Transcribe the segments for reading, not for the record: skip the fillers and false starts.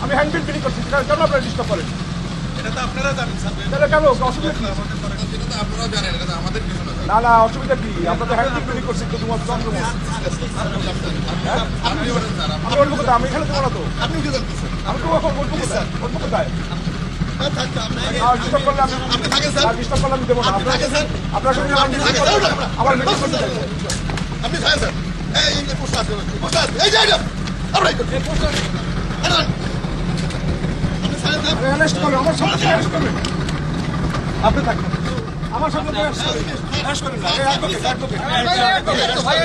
আমি হ্যান্ডবিল বিলি করছি, কেন আপনারা ডিস্টার্ব করেন? এটা তো আপনারা জানেন স্যার। তাহলে কেন অসুবিধা কি? এটা তো আপনারাও জানেন, এটা তো আমাদের কিছু না। না না, অসুবিধা কি? আপনাদের হ্যান্ডবিল বিলি করছি তো তোমার চন্দ্রমোহন। আপনি কি বলেন স্যার? আমি বলবো কোথায়? আমি এখানে তোমার তো। আপনি কি জানতেছেন? আমি তো এখন বলবো কোথায়? বলবো কোথায়? ডিস্টার্ব করলে আমি ডিস্টার্ব করলে আমি দেবো না। আপনার সঙ্গে আমার মিটিং করতে চাই। আপনি স্যার এই যে পোস্ট আছে, পোস্ট আছে এই যে এটা আমরাই করতে পোস্ট আছে। আপনি স্যার অ্যারেস্ট করুন, আমার সামনে অ্যারেস্ট করুন। আপনি থাকুন আমার সামনে অ্যারেস্ট করুন না। এই অ্যাডভোকেট ভাই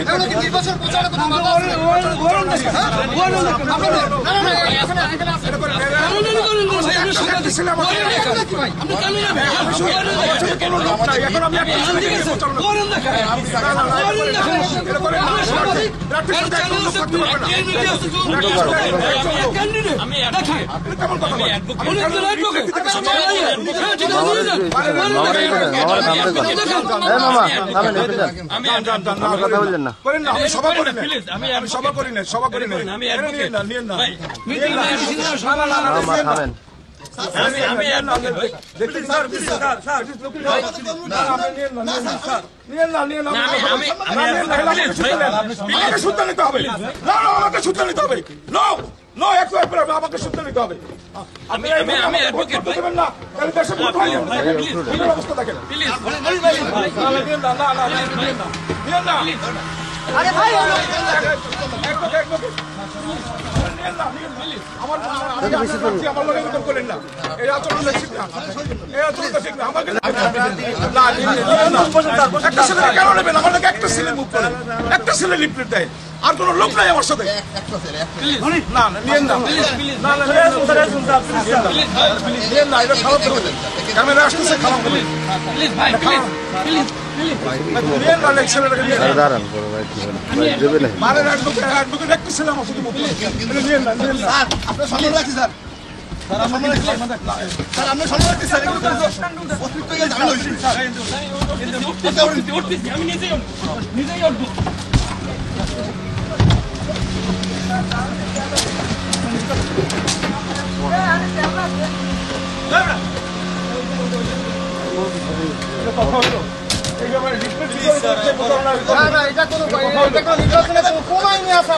এটা কি নির্বাচন প্রচারে কোনো বাধা আছে? ওরন দেখেন ওরন দেখেন না না এখানে আমি সাথে দিছিলাম ভাই আপনি কেন নেবেন? কোনো লোক নাই, এখন আমি একটা ওরন দেখেন আমি ওরন দেখেন এটা করে না প্র্যাকটিস করতে লোক করতে পারবে না। আমি দেখেন আপনি কেমন কথা বলেন? আপনি অ্যাডভোকেট সূত্র নিতে হবে, আমাকে সূত্র নিতে হবে। আমাকে সূত্র নিতে হবে। দেবেন না তাহলে দেশে ভোট হয় অবস্থা দেখেন। একটা ছেলে লিফলেট দেয় আর কোন লোক নাই আমার সাথে। ক্যামেরা আসতেছে খারাপ হবে।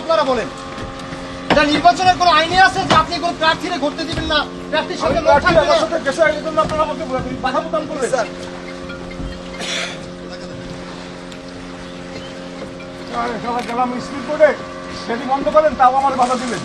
আপনারা বলেন এটা নির্বাচনের কোন আইনে আছে যে আপনি কোন প্রার্থীরে ঘুরতে দিবেন না? প্রার্থীর সাথে গেলাম স্পিড বোর্ডে সেটি বন্ধ করেন, তাও আমার বাধা দিলেন।